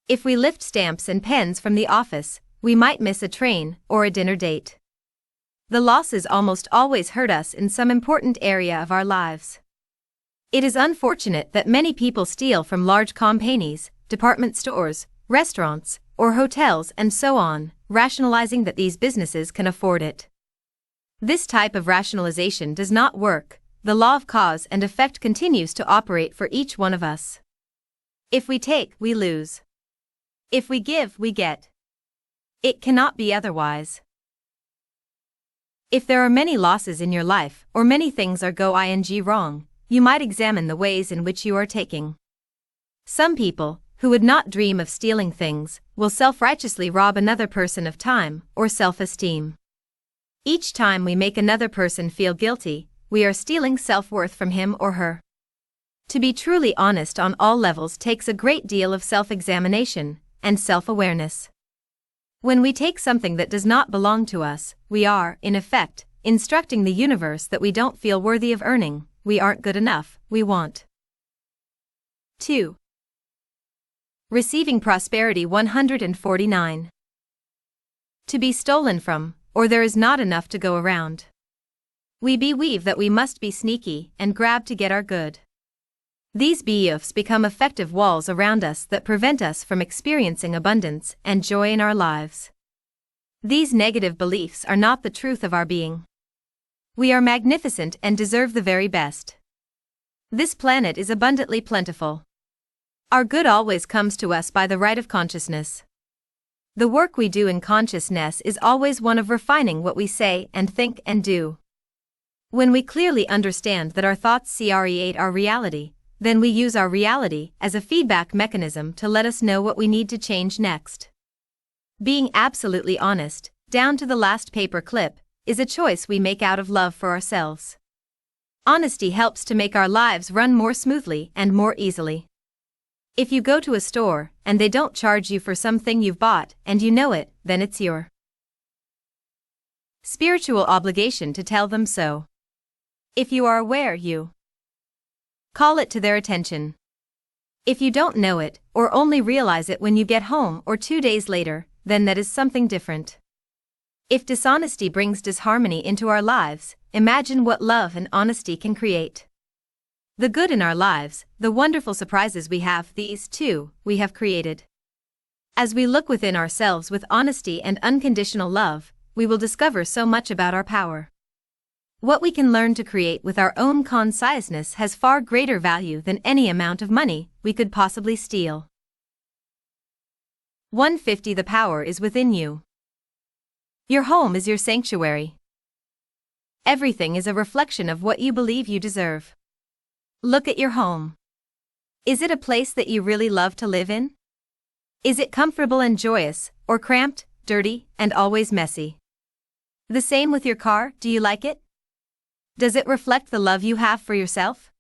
If we lift stamps and pens from the office, we might miss a train or a dinner date. The losses almost always hurt us in some important area of our lives. It is unfortunate that many people steal from large companies, department stores, restaurants, or hotels and so on, rationalizing that these businesses can afford it. This type of rationalization does not work. The law of cause and effect continues to operate for each one of us. If we take, we lose. If we give, we get. It cannot be otherwise. If there are many losses in your life, or many things are going wrong, you might examine the ways in which you are taking. Some people, who would not dream of stealing things, will self-righteously rob another person of time or self-esteem. Each time we make another person feel guilty, we are stealing self-worth from him or her. To be truly honest on all levels takes a great deal of self-examination and self-awareness. When we take something that does not belong to us, we are, in effect, instructing the universe that we don't feel worthy of earning, we aren't good enough, we want. 2. Receiving prosperity 149. To be stolen from, or there is not enough to go around. We believe that we must be sneaky and grab to get our good. These beliefs become effective walls around us that prevent us from experiencing abundance and joy in our lives. These negative beliefs are not the truth of our being. We are magnificent and deserve the very best. This planet is abundantly plentiful. Our good always comes to us by the right of consciousness. The work we do in consciousness is always one of refining what we say and think and do. When we clearly understand that our thoughts create our reality, then we use our reality as a feedback mechanism to let us know what we need to change next. Being absolutely honest, down to the last paper clip, is a choice we make out of love for ourselves. Honesty helps to make our lives run more smoothly and more easily. If you go to a store and they don't charge you for something you've bought and you know it, then it's your spiritual obligation to tell them so. If you are aware you call it to their attention. If you don't know it, or only realize it when you get home or 2 days later, then that is something different. If dishonesty brings disharmony into our lives, imagine what love and honesty can create. The good in our lives, the wonderful surprises we have, these too, we have created. As we look within ourselves with honesty and unconditional love, we will discover so much about our power. What we can learn to create with our own consciousness has far greater value than any amount of money we could possibly steal. 150. The power is within you. Your home is your sanctuary. Everything is a reflection of what you believe you deserve. Look at your home. Is it a place that you really love to live in? Is it comfortable and joyous, or cramped, dirty, and always messy? The same with your car, do you like it? Does it reflect the love you have for yourself?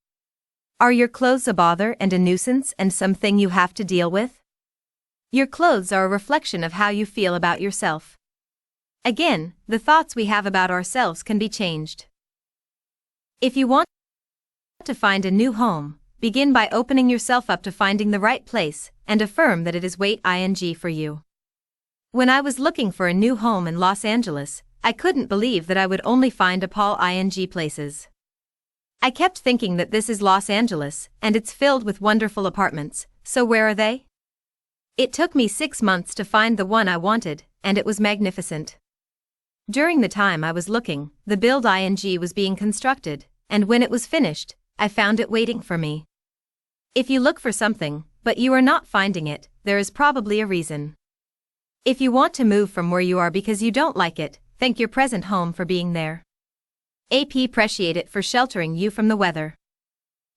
Are your clothes a bother and a nuisance and something you have to deal with? Your clothes are a reflection of how you feel about yourself. Again, the thoughts we have about ourselves can be changed. If you want to find a new home, begin by opening yourself up to finding the right place, and affirm that it is ing for you. When I was looking for a new home in Los Angeles, I couldn't believe that I would only find a Paul ing places. I kept thinking that this is Los Angeles, and it's filled with wonderful apartments, so where are they? It took me 6 months to find the one I wanted, and it was magnificent. During the time I was looking, the build ing was being constructed, and when it was finished, I found it waiting for me. If you look for something, but you are not finding it, there is probably a reason. If you want to move from where you are because you don't like it, thank your present home for being there. Appreciate it for sheltering you from the weather.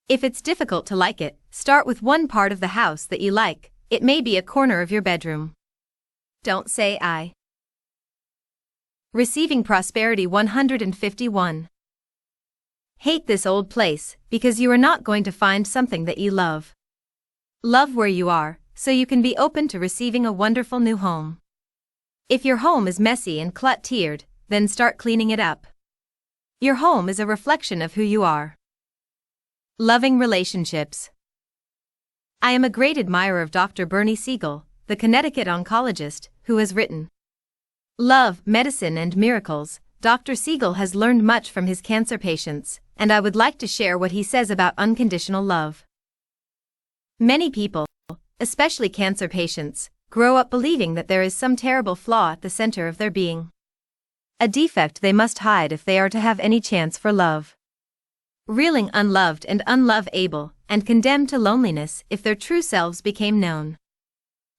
If it's difficult to like it, start with one part of the house that you like. It may be a corner of your bedroom. Don't say I. Receiving prosperity. 151. Hate this old place, because you are not going to find something that you love. Love where you are, so you can be open to receiving a wonderful new home. If your home is messy and cluttered, then start cleaning it up. Your home is a reflection of who you are. Loving relationships. I am a great admirer of Dr. Bernie Siegel, the Connecticut oncologist, who has written Love, Medicine and Miracles. Dr. Siegel has learned much from his cancer patients, and I would like to share what he says about unconditional love. Many people, especially cancer patients, grow up believing that there is some terrible flaw at the center of their being. A defect they must hide if they are to have any chance for love. Reeling unloved and unlovable, and condemned to loneliness if their true selves became known.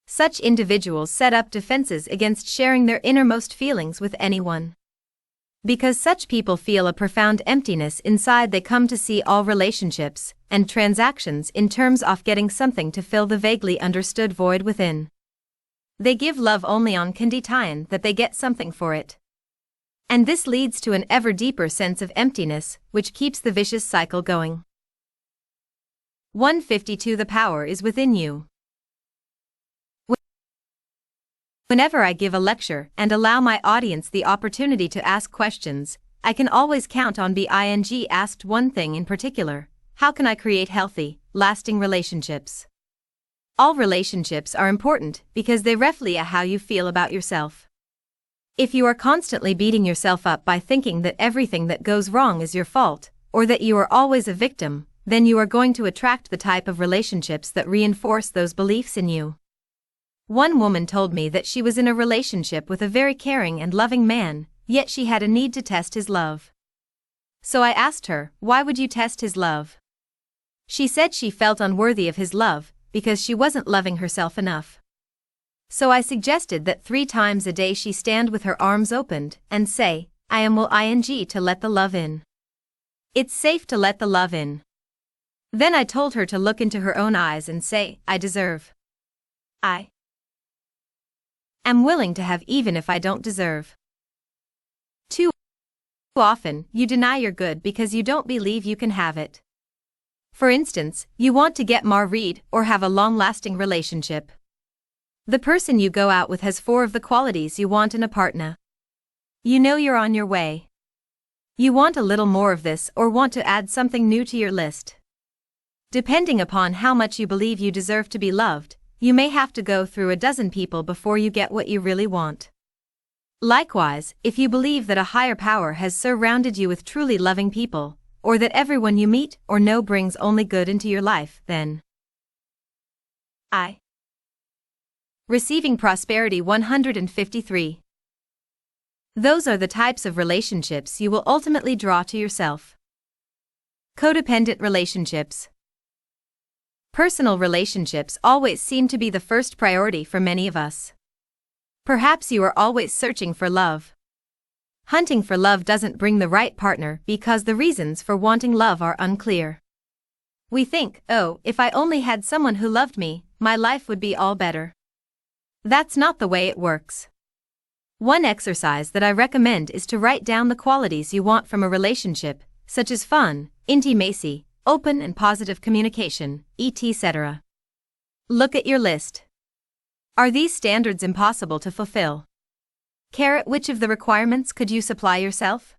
Such individuals set up defenses against sharing their innermost feelings with anyone. Because such people feel a profound emptiness inside, they come to see all relationships and transactions in terms of getting something to fill the vaguely understood void within. They give love only on condition that they get something for it. And this leads to an ever deeper sense of emptiness, which keeps the vicious cycle going. 152. The power is within you. Whenever I give a lecture and allow my audience the opportunity to ask questions, I can always count on being asked one thing in particular: how can I create healthy, lasting relationships? All relationships are important because they reflect how you feel about yourself. If you are constantly beating yourself up by thinking that everything that goes wrong is your fault, or that you are always a victim, then you are going to attract the type of relationships that reinforce those beliefs in you. One woman told me that she was in a relationship with a very caring and loving man, yet she had a need to test his love. So I asked her, why would you test his love? She said she felt unworthy of his love, because she wasn't loving herself enough. So I suggested that 3 times a day she stand with her arms opened and say, I am ing to let the love in. It's safe to let the love in. Then I told her to look into her own eyes and say, I deserve. I am willing to have even if I don't deserve. Too often, you deny your good because you don't believe you can have it. For instance, you want to get married or have a long-lasting relationship. The person you go out with has 4 of the qualities you want in a partner. You know you're on your way. You want a little more of this or want to add something new to your list. Depending upon how much you believe you deserve to be loved, you may have to go through a dozen people before you get what you really want. Likewise, if you believe that a higher power has surrounded you with truly loving people, or that everyone you meet or know brings only good into your life, then Receiving prosperity 153. Those are the types of relationships you will ultimately draw to yourself. Codependent relationships. Personal relationships always seem to be the first priority for many of us. Perhaps you are always searching for love. Hunting for love doesn't bring the right partner because the reasons for wanting love are unclear. We think, oh, if I only had someone who loved me, my life would be all better. That's not the way it works. One exercise that I recommend is to write down the qualities you want from a relationship, such as fun, intimacy, open and positive communication, etc. Look at your list. Are these standards impossible to fulfill? Which of the requirements could you supply yourself?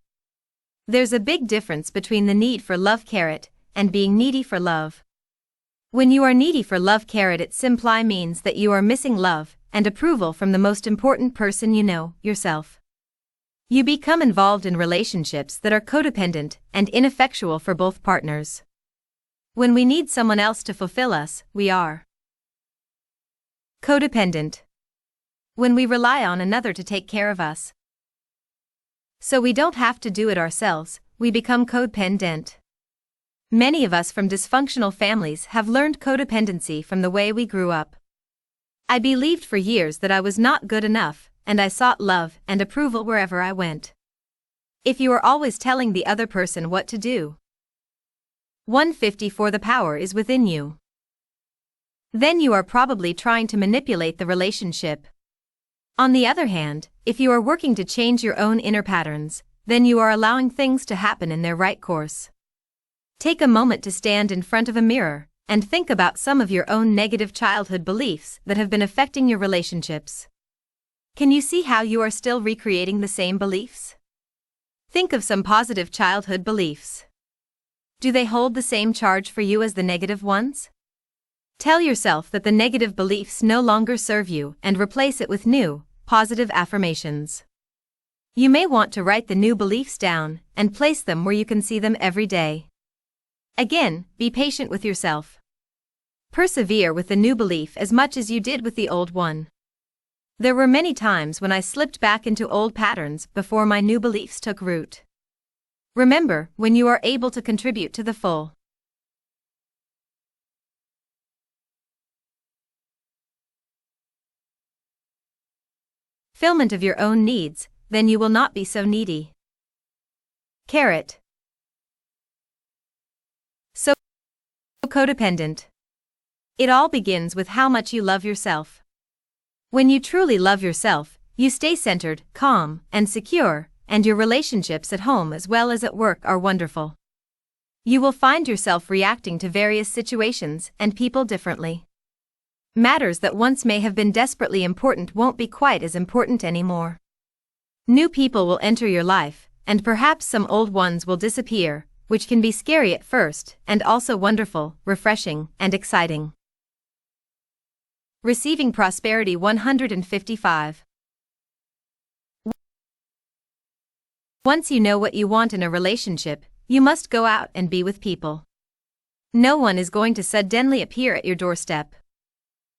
There's a big difference between the need for love and being needy for love. When you are needy for love it simply means that you are missing love and approval from the most important person you know, yourself. You become involved in relationships that are codependent and ineffectual for both partners. When we need someone else to fulfill us, we are codependent. When we rely on another to take care of us, so we don't have to do it ourselves, we become codependent. Many of us from dysfunctional families have learned codependency from the way we grew up. I believed for years that I was not good enough, and I sought love and approval wherever I went. If you are always telling the other person what to do, 154 the power is within you. Then you are probably trying to manipulate the relationship. On the other hand, if you are working to change your own inner patterns, then you are allowing things to happen in their right course. Take a moment to stand in front of a mirror and think about some of your own negative childhood beliefs that have been affecting your relationships. Can you see how you are still recreating the same beliefs? Think of some positive childhood beliefs. Do they hold the same charge for you as the negative ones? Tell yourself that the negative beliefs no longer serve you and replace it with new, positive affirmations. You may want to write the new beliefs down and place them where you can see them every day. Again, be patient with yourself. Persevere with the new belief as much as you did with the old one. There were many times when I slipped back into old patterns before my new beliefs took root. Remember, when you are able to contribute to the full fulfillment of your own needs, then you will not be so needy. So codependent. It all begins with how much you love yourself. When you truly love yourself, you stay centered, calm, and secure, and your relationships at home as well as at work are wonderful. You will find yourself reacting to various situations and people differently. Matters that once may have been desperately important won't be quite as important anymore. New people will enter your life, and perhaps some old ones will disappear, which can be scary at first and also wonderful, refreshing, and exciting. Receiving prosperity 155. Once you know what you want in a relationship, you must go out and be with people. No one is going to suddenly appear at your doorstep.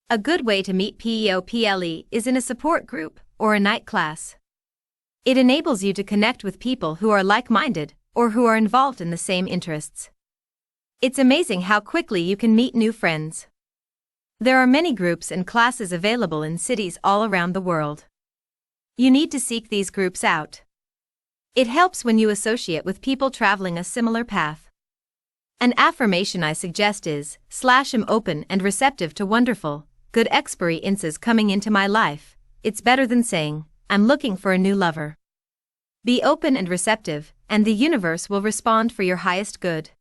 A good way to meet people is in a support group or a night class. It enables you to connect with people who are like-minded or who are involved in the same interests. It's amazing how quickly you can meet new friends. There are many groups and classes available in cities all around the world. You need to seek these groups out. It helps when you associate with people traveling a similar path. An affirmation I suggest is, "I'm open and receptive to wonderful, good experiences coming into my life." It's better than saying, "I'm looking for a new lover." Be open and receptive, and the universe will respond for your highest good.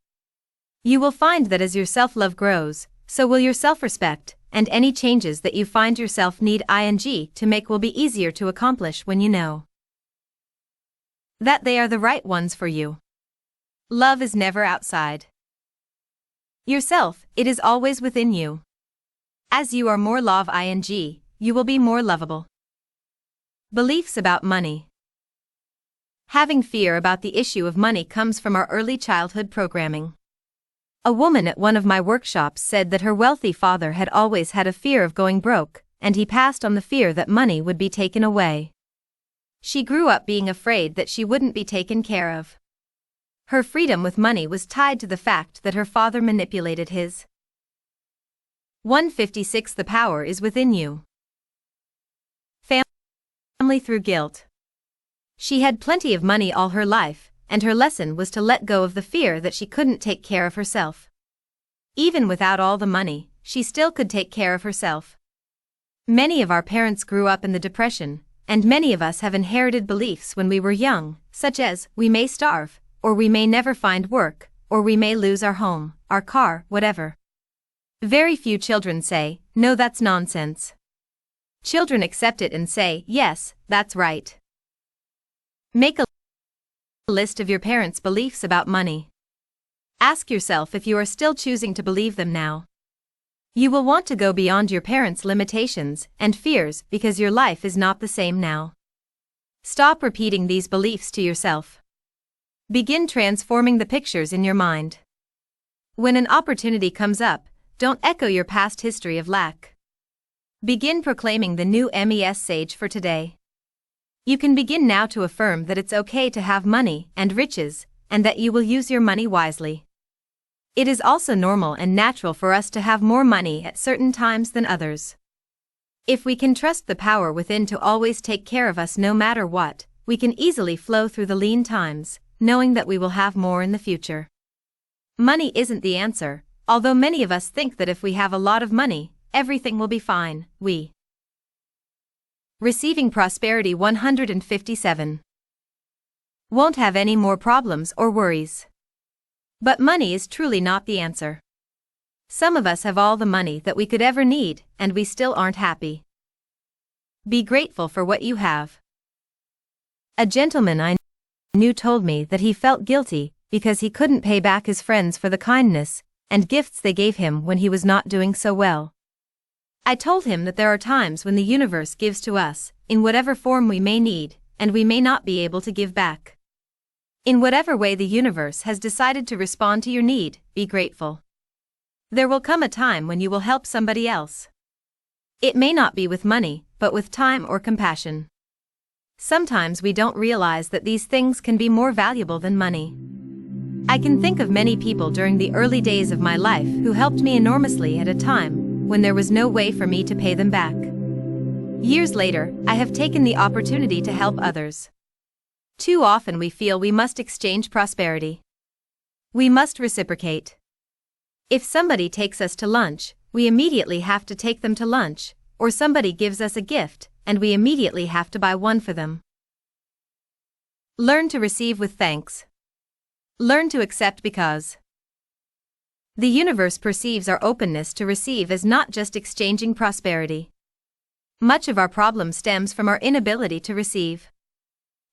You will find that as your self-love grows, so will your self-respect, and any changes that you find yourself need to make will be easier to accomplish when you know that they are the right ones for you. Love is never outside. Yourself, it is always within you. As you are more love ing, you will be more lovable. Beliefs about money. Having fear about the issue of money comes from our early childhood programming. A woman at one of my workshops said that her wealthy father had always had a fear of going broke, and he passed on the fear that money would be taken away. She grew up being afraid that she wouldn't be taken care of. Her freedom with money was tied to the fact that her father manipulated his. 156. The power is within you. Family through guilt. She had plenty of money all her life, and her lesson was to let go of the fear that she couldn't take care of herself. Even without all the money, she still could take care of herself. Many of our parents grew up in the Depression, and many of us have inherited beliefs when we were young, such as, we may starve, or we may never find work, or we may lose our home, our car, whatever. Very few children say, no, that's nonsense. Children accept it and say, yes, that's right. Make a list of your parents' beliefs about money. Ask yourself if you are still choosing to believe them now. You will want to go beyond your parents' limitations and fears because your life is not the same now. Stop repeating these beliefs to yourself. Begin transforming the pictures in your mind. When an opportunity comes up, don't echo your past history of lack. Begin proclaiming the new MES Sage for today. You can begin now to affirm that it's okay to have money and riches, and that you will use your money wisely. It is also normal and natural for us to have more money at certain times than others. If we can trust the power within to always take care of us no matter what, we can easily flow through the lean times, knowing that we will have more in the future. Money isn't the answer, although many of us think that if we have a lot of money, everything will be fine. Receiving prosperity. 157. Won't have any more problems or worries. But money is truly not the answer. Some of us have all the money that we could ever need, and we still aren't happy. Be grateful for what you have. A gentleman I knew told me that he felt guilty because he couldn't pay back his friends for the kindness and gifts they gave him when he was not doing so well. I told him that there are times when the universe gives to us, in whatever form we may need, and we may not be able to give back. In whatever way the universe has decided to respond to your need, be grateful. There will come a time when you will help somebody else. It may not be with money, but with time or compassion. Sometimes we don't realize that these things can be more valuable than money. I can think of many people during the early days of my life who helped me enormously at a time when there was no way for me to pay them back. Years later, I have taken the opportunity to help others. Too often we feel we must exchange prosperity. We must reciprocate. If somebody takes us to lunch, we immediately have to take them to lunch, or somebody gives us a gift, and we immediately have to buy one for them. Learn to receive with thanks. Learn to accept because the universe perceives our openness to receive as not just exchanging prosperity. Much of our problem stems from our inability to receive.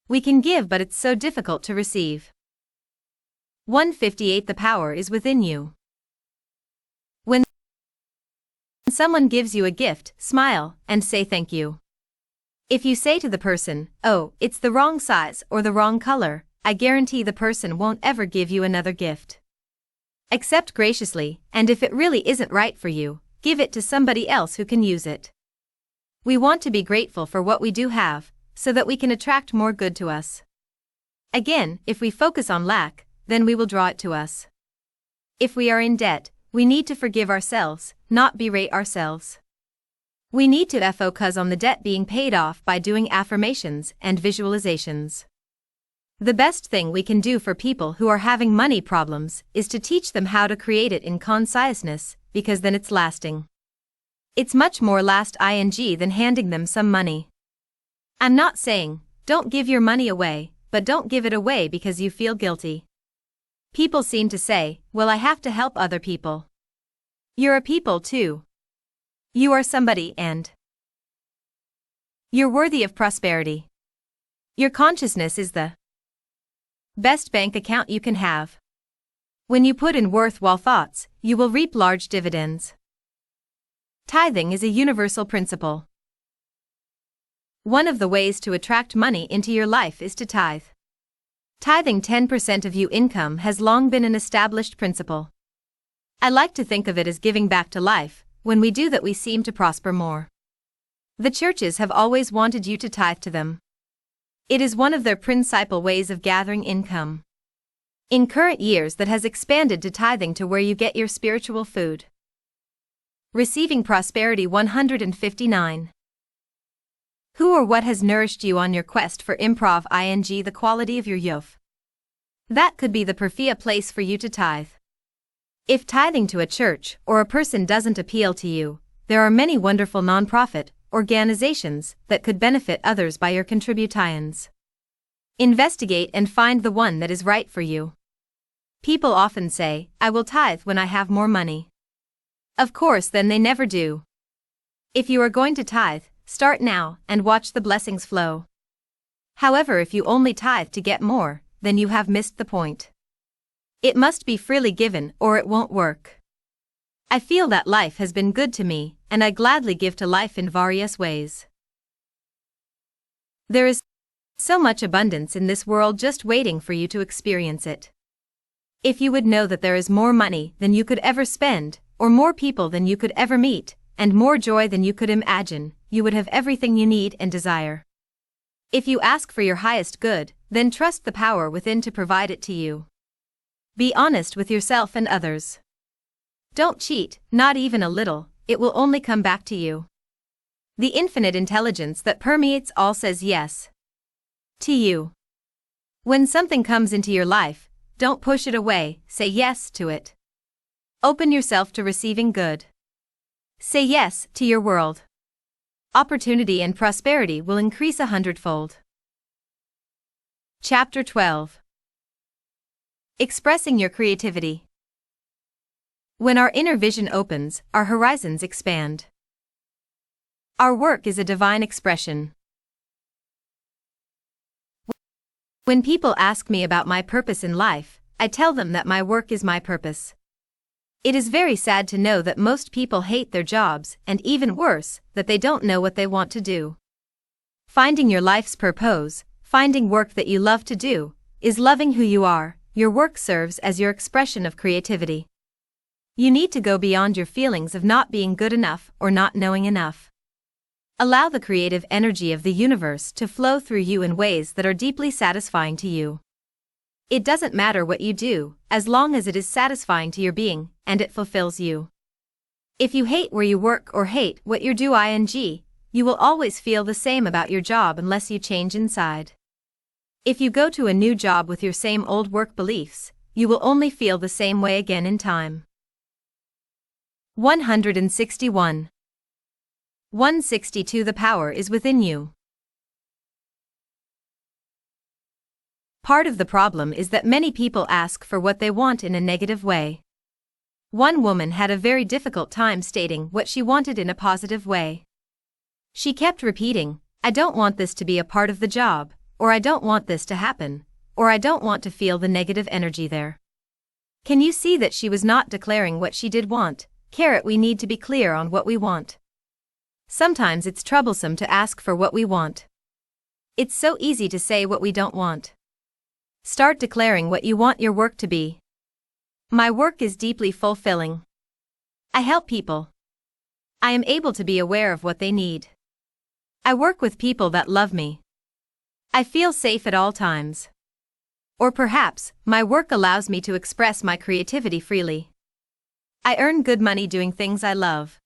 We can give, but it's so difficult to receive. 158. The power is within you. When someone gives you a gift, smile and say thank you. If you say to the person, "Oh, it's the wrong size or the wrong color," I guarantee the person won't ever give you another gift. Accept graciously, and if it really isn't right for you, give it to somebody else who can use it. We want to be grateful for what we do have, so that we can attract more good to us. Again, if we focus on lack, then we will draw it to us. If we are in debt, we need to forgive ourselves, not berate ourselves. We need to focus on the debt being paid off by doing affirmations and visualizations. The best thing we can do for people who are having money problems is to teach them how to create it in conciseness, because then it's lasting. It's much more last ing than handing them some money. I'm not saying, don't give your money away, but don't give it away because you feel guilty. People seem to say, well, I have to help other people. You're a people too. You are somebody and you're worthy of prosperity. Your consciousness is the best bank account you can have. When you put in worthwhile thoughts, you will reap large dividends. Tithing is a universal principle. One of the ways to attract money into your life is to tithe. Tithing 10% of your income has long been an established principle. I like to think of it as giving back to life. When we do that, we seem to prosper more. The churches have always wanted you to tithe to them. It is one of their principal ways of gathering income. In current years, that has expanded to tithing to where you get your spiritual food. Receiving prosperity 159. Who or what has nourished you on your quest for improv ing the quality of your youth? That could be the perfect place for you to tithe. If tithing to a church or a person doesn't appeal to you, there are many wonderful non-profit organizations that could benefit others by your contributions. Investigate and find the one that is right for you. People often say, "I will tithe when I have more money." Of course, then they never do. If you are going to tithe, start now and watch the blessings flow. However, if you only tithe to get more, then you have missed the point. It must be freely given or it won't work. I feel that life has been good to me, and I gladly give to life in various ways. There is so much abundance in this world just waiting for you to experience it. If you would know that there is more money than you could ever spend, or more people than you could ever meet, and more joy than you could imagine, you would have everything you need and desire. If you ask for your highest good, then trust the power within to provide it to you. Be honest with yourself and others. Don't cheat, not even a little, it will only come back to you. The infinite intelligence that permeates all says yes to you. When something comes into your life, don't push it away, say yes to it. Open yourself to receiving good. Say yes to your world. Opportunity and prosperity will increase 100-fold. Chapter 12. Expressing your creativity. When our inner vision opens, our horizons expand. Our work is a divine expression. When people ask me about my purpose in life, I tell them that my work is my purpose. It is very sad to know that most people hate their jobs, and even worse, that they don't know what they want to do. Finding your life's purpose, finding work that you love to do, is loving who you are. Your work serves as your expression of creativity. You need to go beyond your feelings of not being good enough or not knowing enough. Allow the creative energy of the universe to flow through you in ways that are deeply satisfying to you. It doesn't matter what you do, as long as it is satisfying to your being, and it fulfills you. If you hate where you work or hate what you do you will always feel the same about your job unless you change inside. If you go to a new job with your same old work beliefs, you will only feel the same way again in time. 161. 162. The power is within you. Part of the problem is that many people ask for what they want in a negative way. One woman had a very difficult time stating what she wanted in a positive way. She kept repeating, "I don't want this to be a part of the job," or "I don't want this to happen," or "I don't want to feel the negative energy there." Can you see that she was not declaring what she did want? We need to be clear on what we want. Sometimes it's troublesome to ask for what we want. It's so easy to say what we don't want. Start declaring what you want your work to be. My work is deeply fulfilling. I help people. I am able to be aware of what they need. I work with people that love me. I feel safe at all times. Or perhaps, my work allows me to express my creativity freely. I earn good money doing things I love.